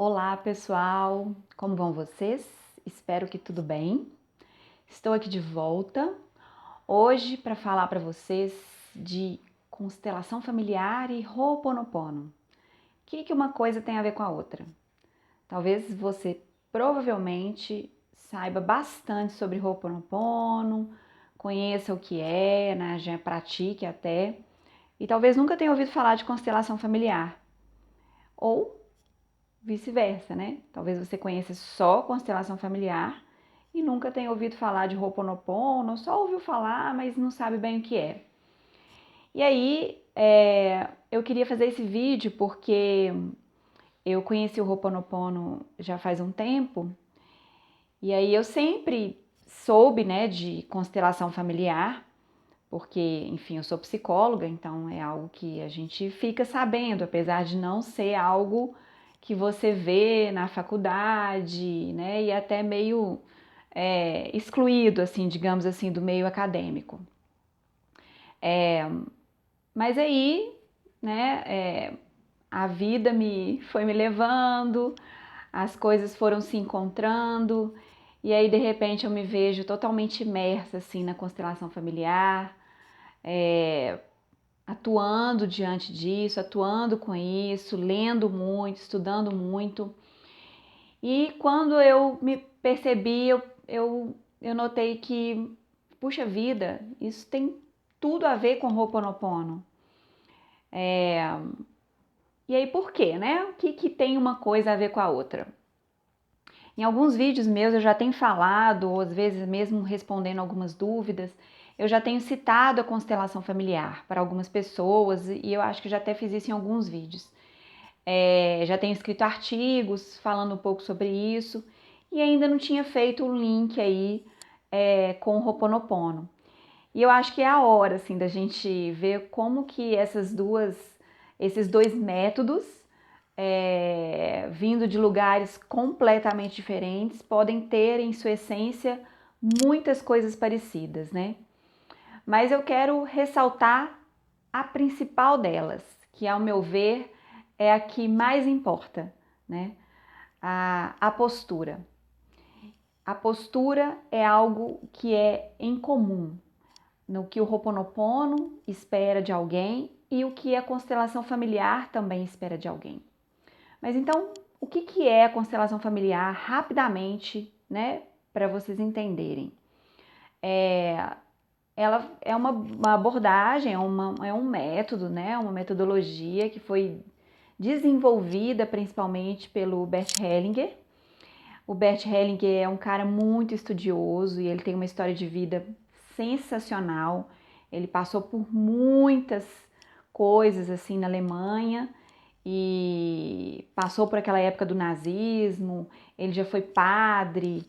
Olá, pessoal! Como vão vocês? Espero que tudo bem. Estou aqui de volta hoje para falar para vocês de constelação familiar e Ho'oponopono. O que uma coisa tem a ver com a outra? Talvez você provavelmente saiba bastante sobre Ho'oponopono, conheça o que é, né? Já pratique até, e talvez nunca tenha ouvido falar de constelação familiar. Ou vice-versa, né? Talvez você conheça só constelação familiar e nunca tenha ouvido falar de Ho'oponopono, só ouviu falar, mas não sabe bem o que é. E aí, eu queria fazer esse vídeo porque eu conheci o Ho'oponopono já faz um tempo, e aí eu sempre soube, né, de constelação familiar, porque, enfim, eu sou psicóloga, então é algo que a gente fica sabendo, apesar de não ser algo que você vê na faculdade, né, e até meio excluído, assim, digamos assim, do meio acadêmico. Mas aí, né, a vida foi me levando, as coisas foram se encontrando, e aí de repente eu me vejo totalmente imersa, assim, na constelação familiar, atuando diante disso, atuando com isso, lendo muito, estudando muito. E quando eu me percebi, eu notei que, puxa vida, isso tem tudo a ver com Ho'oponopono. E aí por quê, né? O que tem uma coisa a ver com a outra? Em alguns vídeos meus eu já tenho falado, ou às vezes mesmo respondendo algumas dúvidas, eu já tenho citado a constelação familiar para algumas pessoas e eu acho que já até fiz isso em alguns vídeos. Já tenho escrito artigos falando um pouco sobre isso e ainda não tinha feito o link aí com o Ho'oponopono. E eu acho que é a hora assim da gente ver como que esses dois métodos vindo de lugares completamente diferentes podem ter em sua essência muitas coisas parecidas, né? Mas eu quero ressaltar a principal delas, que ao meu ver é a que mais importa, né? A postura. A postura é algo que é em comum no que o Ho'oponopono espera de alguém e o que a constelação familiar também espera de alguém. Mas então, o que é a constelação familiar rapidamente, né, para vocês entenderem? Ela é uma abordagem, é um método, né, uma metodologia que foi desenvolvida principalmente pelo Bert Hellinger. O Bert Hellinger é um cara muito estudioso e ele tem uma história de vida sensacional. Ele passou por muitas coisas assim na Alemanha e passou por aquela época do nazismo, ele já foi padre,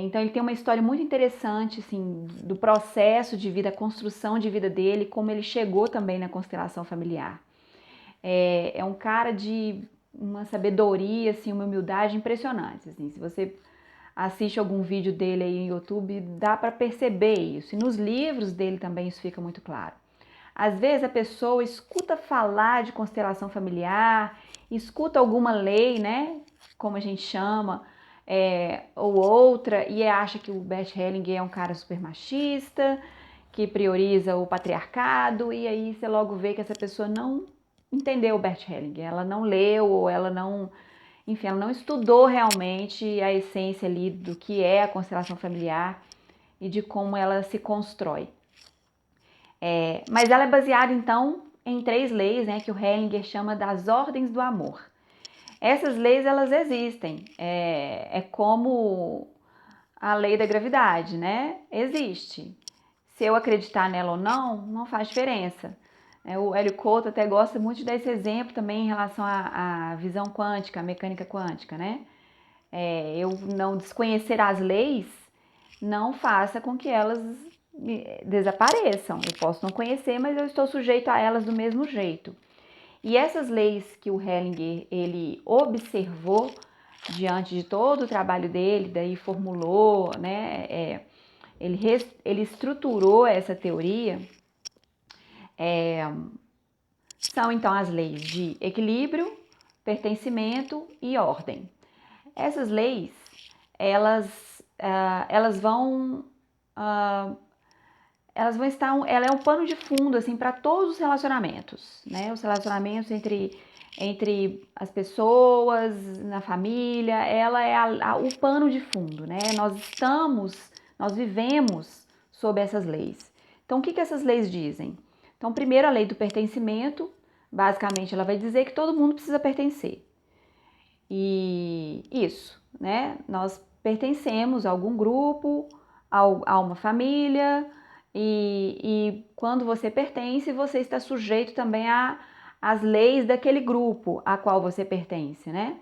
então ele tem uma história muito interessante assim, do processo de vida, a construção de vida dele, como ele chegou também na constelação familiar. É um cara de uma sabedoria, assim, uma humildade impressionante. Assim, se você assiste algum vídeo dele aí no YouTube, dá para perceber isso. E nos livros dele também isso fica muito claro. Às vezes a pessoa escuta falar de constelação familiar, escuta alguma lei, né, como a gente chama, ou outra, e acha que o Bert Hellinger é um cara super machista, que prioriza o patriarcado, e aí você logo vê que essa pessoa não entendeu o Bert Hellinger, ela não leu, ou ela não, enfim, ela não estudou realmente a essência ali do que é a constelação familiar e de como ela se constrói. Mas ela é baseada, então, em 3 leis, né, que o Hellinger chama das ordens do amor. Essas leis, elas existem. É como a lei da gravidade, né? Existe. Se eu acreditar nela ou não, não faz diferença. O Hélio Couto até gosta muito de dar esse exemplo também em relação à visão quântica, à mecânica quântica, né? Eu não desconhecer as leis não faça com que elas desapareçam. Eu posso não conhecer, mas eu estou sujeito a elas do mesmo jeito. E essas leis que o Hellinger ele observou diante de todo o trabalho dele, daí formulou, né? Ele estruturou essa teoria. São então as leis de equilíbrio, pertencimento e ordem. Essas leis, elas vão estar, ela é um pano de fundo assim para todos os relacionamentos, né? Os relacionamentos entre as pessoas, na família, ela é o pano de fundo, né? Nós vivemos sob essas leis. Então, o que essas leis dizem? Então, primeiro, a lei do pertencimento, basicamente, ela vai dizer que todo mundo precisa pertencer. E isso, né? Nós pertencemos a algum grupo, a uma família, e quando você pertence, você está sujeito também às leis daquele grupo a qual você pertence, né?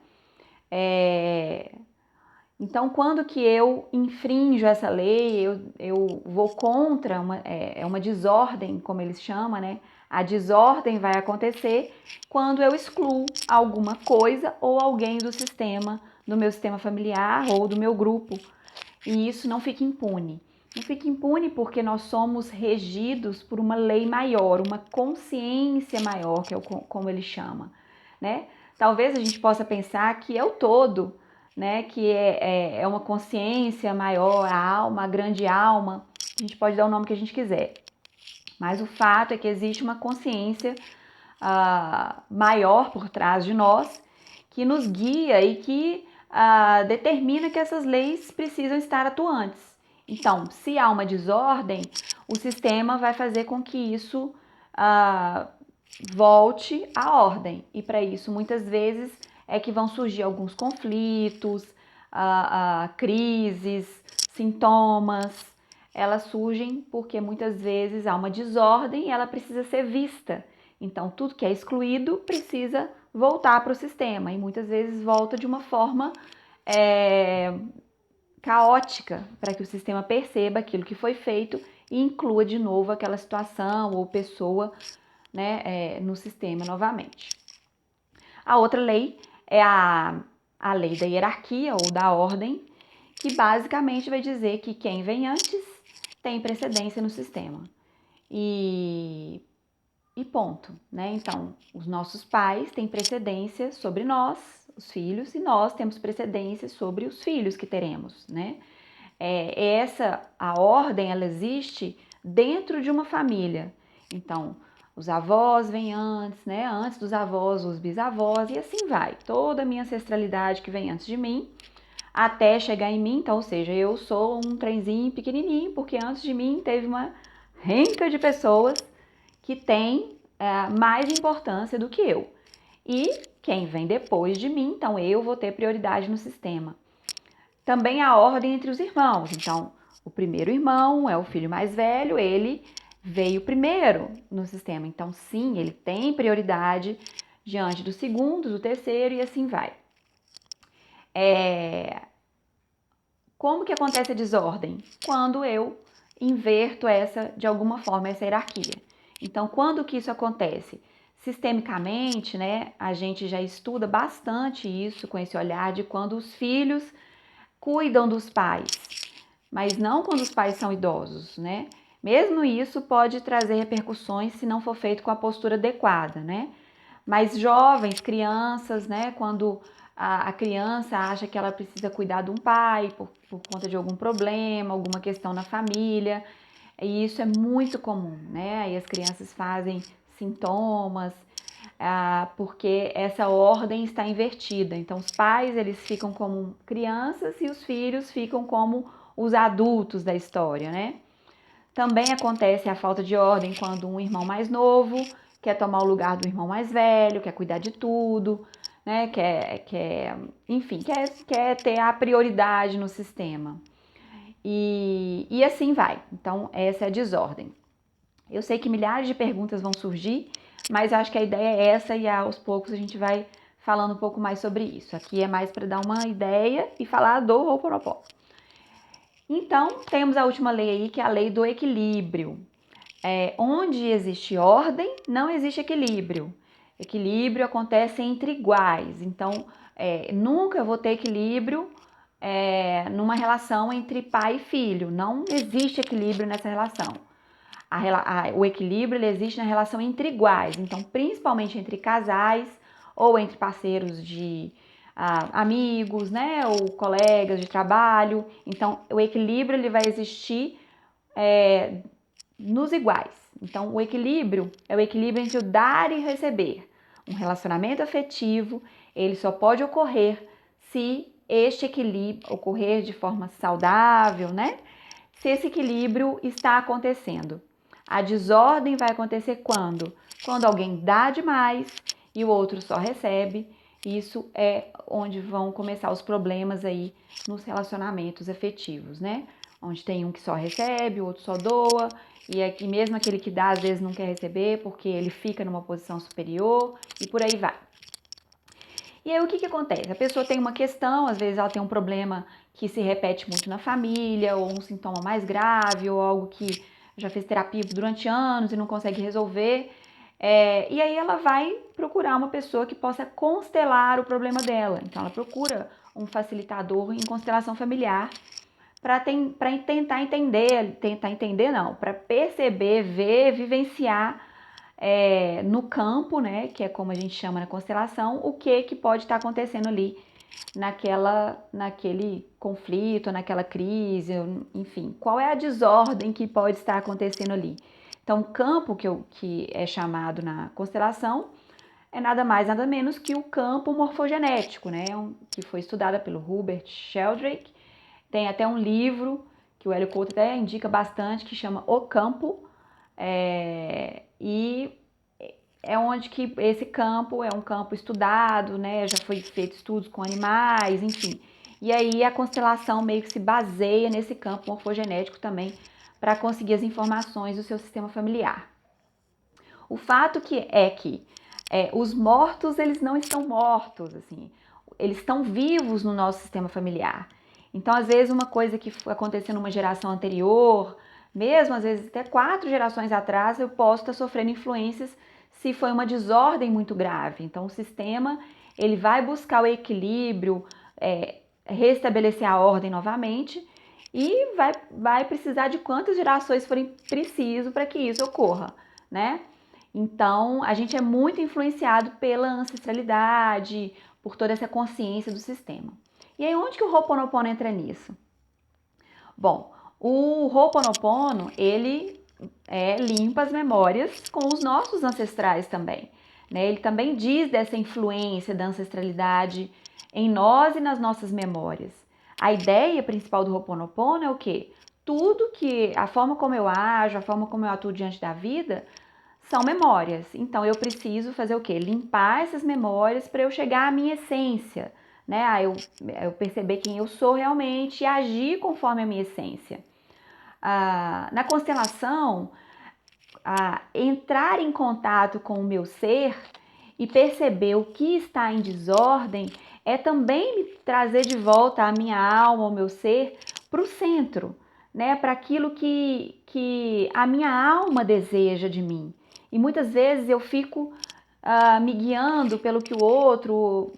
Então, quando que eu infrinjo essa lei, eu vou contra uma desordem, como eles chamam, né? A desordem vai acontecer quando eu excluo alguma coisa ou alguém do sistema, do meu sistema familiar ou do meu grupo. E isso não fica impune. Não fica impune porque nós somos regidos por uma lei maior, uma consciência maior, que é como ele chama, né? Talvez a gente possa pensar que é o todo, né? Que é uma consciência maior, a alma, a grande alma. A gente pode dar o nome que a gente quiser. Mas o fato é que existe uma consciência maior por trás de nós que nos guia e que determina que essas leis precisam estar atuantes. Então, se há uma desordem, o sistema vai fazer com que isso volte à ordem. E para isso, muitas vezes, é que vão surgir alguns conflitos, crises, sintomas. Elas surgem porque muitas vezes há uma desordem e ela precisa ser vista. Então, tudo que é excluído precisa voltar para o sistema e muitas vezes volta de uma forma caótica para que o sistema perceba aquilo que foi feito e inclua de novo aquela situação ou pessoa, né, no sistema novamente. A outra lei é a lei da hierarquia ou da ordem, que basicamente vai dizer que quem vem antes tem precedência no sistema. E ponto, né? Então, os nossos pais têm precedência sobre nós, os filhos, e nós temos precedência sobre os filhos que teremos, né? A ordem, ela existe dentro de uma família. Então, os avós vêm antes, né? Antes dos avós, os bisavós, e assim vai. Toda a minha ancestralidade que vem antes de mim, até chegar em mim, então, ou seja, eu sou um trenzinho pequenininho, porque antes de mim teve uma renca de pessoas que têm mais importância do que eu. E quem vem depois de mim, então eu vou ter prioridade no sistema. Também a ordem entre os irmãos. Então, o primeiro irmão é o filho mais velho, ele veio primeiro no sistema. Então, sim, ele tem prioridade diante do segundo, do terceiro e assim vai. Como que acontece a desordem? Quando eu inverto de alguma forma, essa hierarquia. Então, quando que isso acontece? Sistemicamente, né, a gente já estuda bastante isso com esse olhar de quando os filhos cuidam dos pais, mas não quando os pais são idosos, né? Mesmo isso pode trazer repercussões se não for feito com a postura adequada, né? Mas jovens, crianças, né, quando a criança acha que ela precisa cuidar de um pai por conta de algum problema, alguma questão na família, e isso é muito comum, né? Aí as crianças fazem sintomas, porque essa ordem está invertida. Então, os pais, eles ficam como crianças e os filhos ficam como os adultos da história, né? Também acontece a falta de ordem quando um irmão mais novo quer tomar o lugar do irmão mais velho, quer cuidar de tudo, né? Enfim, quer ter a prioridade no sistema. E assim vai. Então, essa é a desordem. Eu sei que milhares de perguntas vão surgir, mas acho que a ideia é essa e aos poucos a gente vai falando um pouco mais sobre isso. Aqui é mais para dar uma ideia e falar do Ho'oponopono. Então, temos a última lei aí, que é a lei do equilíbrio. Onde existe ordem, não existe equilíbrio. Equilíbrio acontece entre iguais. Então, nunca eu vou ter equilíbrio numa relação entre pai e filho. Não existe equilíbrio nessa relação. O equilíbrio ele existe na relação entre iguais. Então, principalmente entre casais ou entre parceiros de amigos, né, ou colegas de trabalho. Então, o equilíbrio ele vai existir nos iguais. Então, o equilíbrio é o equilíbrio entre o dar e receber. Um relacionamento afetivo, ele só pode ocorrer se este equilíbrio ocorrer de forma saudável, né? Se esse equilíbrio está acontecendo. A desordem vai acontecer quando? Quando alguém dá demais e o outro só recebe. Isso é onde vão começar os problemas aí nos relacionamentos afetivos, né? Onde tem um que só recebe, o outro só doa, e aqui mesmo aquele que dá às vezes não quer receber porque ele fica numa posição superior e por aí vai. E aí o que acontece? A pessoa tem uma questão, às vezes ela tem um problema que se repete muito na família, ou um sintoma mais grave, ou algo que já fez terapia durante anos e não consegue resolver. E aí ela vai procurar uma pessoa que possa constelar o problema dela. Então ela procura um facilitador em constelação familiar para tentar entender não, para perceber, ver, vivenciar no campo, né, que é como a gente chama na constelação, o que pode estar acontecendo ali naquele conflito, naquela crise, enfim, qual é a desordem que pode estar acontecendo ali. Então, o campo que é chamado na constelação é nada mais, nada menos que o campo morfogenético, né, que foi estudada pelo Hubert Sheldrake. Tem até um livro que o Hélio Couto até indica bastante, que chama O Campo, e é onde que esse campo é um campo estudado, né? Já foi feito estudos com animais, enfim. E aí a constelação meio que se baseia nesse campo morfogenético também para conseguir as informações do seu sistema familiar. O fato que os mortos, eles não estão mortos, assim, eles estão vivos no nosso sistema familiar. Então, às vezes, uma coisa que aconteceu numa geração anterior, mesmo às vezes até 4 gerações atrás, eu posso estar sofrendo influências se foi uma desordem muito grave. Então, o sistema ele vai buscar o equilíbrio, restabelecer a ordem novamente e vai precisar de quantas gerações forem preciso para que isso ocorra, né? Então, a gente é muito influenciado pela ancestralidade, por toda essa consciência do sistema. E aí, onde que o Ho'oponopono entra nisso? Bom, o Ho'oponopono, ele limpa as memórias com os nossos ancestrais também. Né? Ele também diz dessa influência da ancestralidade em nós e nas nossas memórias. A ideia principal do Ho'oponopono é o quê? A forma como eu ajo, a forma como eu atuo diante da vida, são memórias. Então eu preciso fazer o quê? Limpar essas memórias para eu chegar à minha essência, né? Eu perceber quem eu sou realmente e agir conforme a minha essência. Na constelação, entrar em contato com o meu ser e perceber o que está em desordem é também me trazer de volta a minha alma, o meu ser, para o centro, né? Para aquilo que a minha alma deseja de mim. E muitas vezes eu fico me guiando pelo que o outro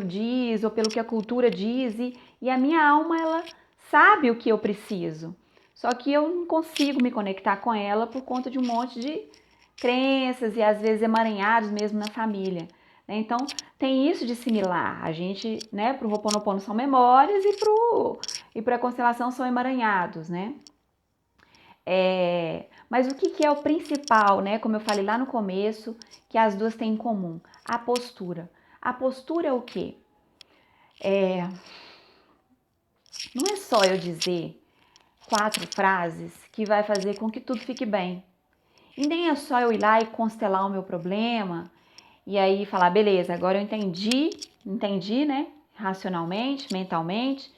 diz ou pelo que a cultura diz e a minha alma ela sabe o que eu preciso. Só que eu não consigo me conectar com ela por conta de um monte de crenças e às vezes emaranhados mesmo na família. Então tem isso de similar. A gente, né, para o Ho'oponopono são memórias e para a constelação são emaranhados, né? Mas o que é o principal, né? Como eu falei lá no começo, que as duas têm em comum? A postura. A postura é o quê? Não é só eu dizer 4 frases que vai fazer com que tudo fique bem. E nem é só eu ir lá e constelar o meu problema e aí falar, beleza, agora eu entendi, né? Racionalmente, mentalmente,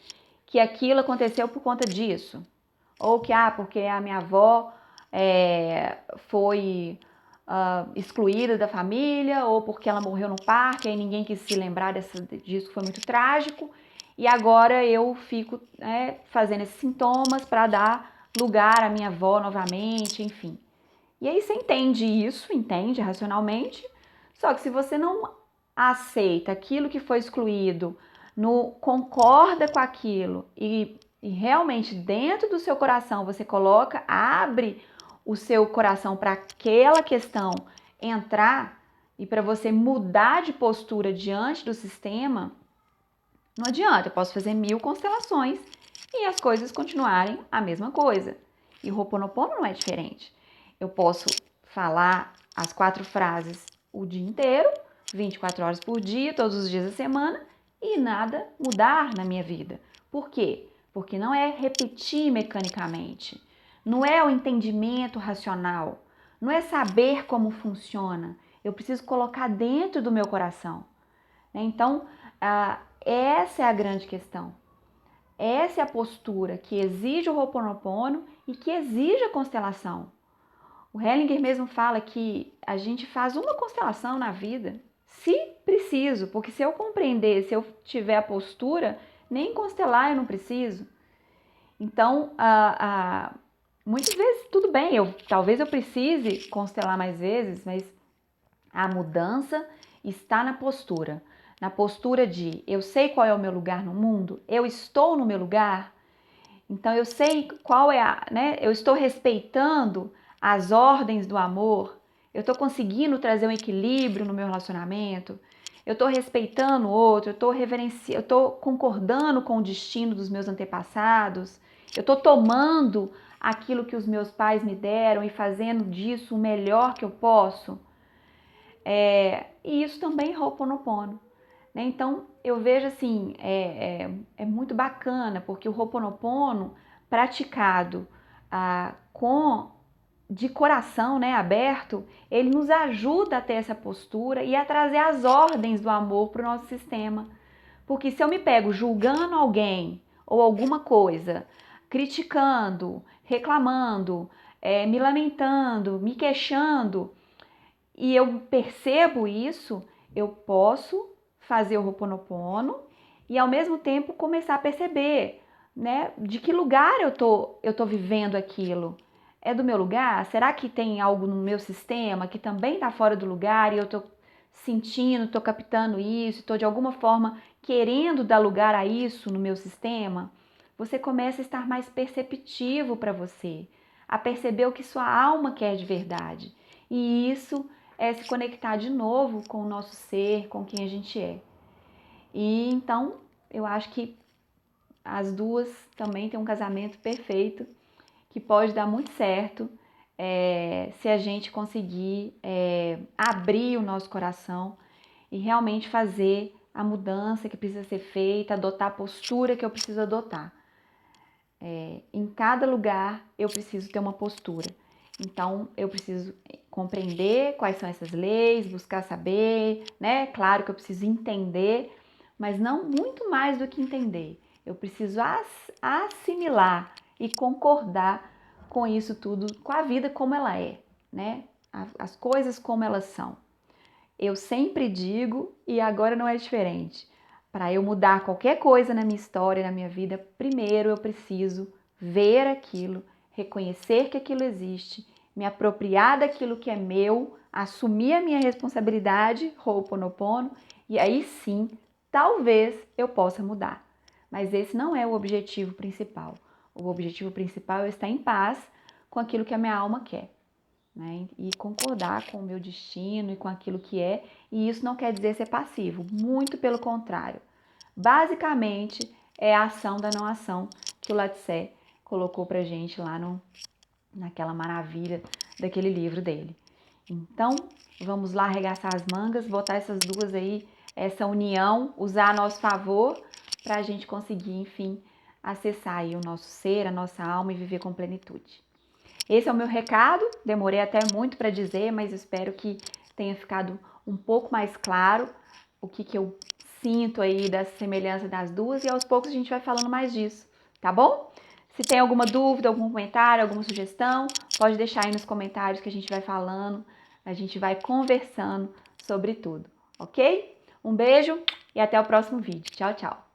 que aquilo aconteceu por conta disso. Ou que, porque a minha avó foi excluída da família, ou porque ela morreu no parque, aí ninguém quis se lembrar disso, que foi muito trágico, e agora eu fico fazendo esses sintomas para dar lugar à minha avó novamente, enfim. E aí você entende racionalmente, só que se você não aceita aquilo que foi excluído, concorda com aquilo e realmente dentro do seu coração você abre o seu coração para aquela questão entrar, e para você mudar de postura diante do sistema, não adianta, eu posso fazer 1000 constelações e as coisas continuarem a mesma coisa. E o Ho'oponopono não é diferente. Eu posso falar as 4 frases o dia inteiro, 24 horas por dia, todos os dias da semana, e nada mudar na minha vida. Por quê? Porque não é repetir mecanicamente, não é o entendimento racional, não é saber como funciona. Eu preciso colocar dentro do meu coração. Então, essa é a grande questão. Essa é a postura que exige o Ho'oponopono e que exige a constelação. O Hellinger mesmo fala que a gente faz uma constelação na vida, se preciso, porque se eu compreender, se eu tiver a postura, nem constelar eu não preciso. Então, muitas vezes tudo bem, talvez eu precise constelar mais vezes, mas a mudança está na postura. Na postura de eu sei qual é o meu lugar no mundo, eu estou no meu lugar, então eu sei qual é eu estou respeitando as ordens do amor, eu estou conseguindo trazer um equilíbrio no meu relacionamento, eu estou respeitando o outro, eu estou concordando com o destino dos meus antepassados, eu estou tomando aquilo que os meus pais me deram e fazendo disso o melhor que eu posso. E isso também é Ho'oponopono. Né? Então, eu vejo assim, é muito bacana, porque o Ho'oponopono praticado de coração, né, aberto, ele nos ajuda a ter essa postura e a trazer as ordens do amor para o nosso sistema. Porque se eu me pego julgando alguém ou alguma coisa, criticando, reclamando, me lamentando, me queixando, e eu percebo isso, eu posso fazer o Ho'oponopono e ao mesmo tempo começar a perceber, né, de que lugar eu tô vivendo aquilo. É do meu lugar? Será que tem algo no meu sistema que também está fora do lugar e eu tô sentindo, tô captando isso, tô de alguma forma querendo dar lugar a isso no meu sistema? Você começa a estar mais perceptivo para você, a perceber o que sua alma quer de verdade. E isso é se conectar de novo com o nosso ser, com quem a gente é. E então, eu acho que as duas também têm um casamento perfeito, que pode dar muito certo se a gente conseguir abrir o nosso coração e realmente fazer a mudança que precisa ser feita, adotar a postura que eu preciso adotar. Em cada lugar eu preciso ter uma postura. Então, eu preciso compreender quais são essas leis, buscar saber, né? Claro que eu preciso entender, mas não muito mais do que entender. Eu preciso assimilar e concordar com isso tudo, com a vida como ela é, né? As coisas como elas são. Eu sempre digo, e agora não é diferente. Para eu mudar qualquer coisa na minha história, na minha vida, primeiro eu preciso ver aquilo, reconhecer que aquilo existe, me apropriar daquilo que é meu, assumir a minha responsabilidade, Ho'oponopono, e aí sim, talvez eu possa mudar. Mas esse não é o objetivo principal. O objetivo principal é estar em paz com aquilo que a minha alma quer. Né? E concordar com o meu destino e com aquilo que é, e isso não quer dizer ser passivo, muito pelo contrário. Basicamente, é a ação da não ação que o Lao-Tse colocou pra gente lá naquela maravilha daquele livro dele. Então, vamos lá arregaçar as mangas, botar essas duas aí, essa união, usar a nosso favor para a gente conseguir, enfim, acessar aí o nosso ser, a nossa alma e viver com plenitude. Esse é o meu recado, demorei até muito para dizer, mas espero que tenha ficado um pouco mais claro o que eu sinto aí da semelhança das duas, e aos poucos a gente vai falando mais disso, tá bom? Se tem alguma dúvida, algum comentário, alguma sugestão, pode deixar aí nos comentários que a gente vai falando, a gente vai conversando sobre tudo, ok? Um beijo e até o próximo vídeo. Tchau, tchau!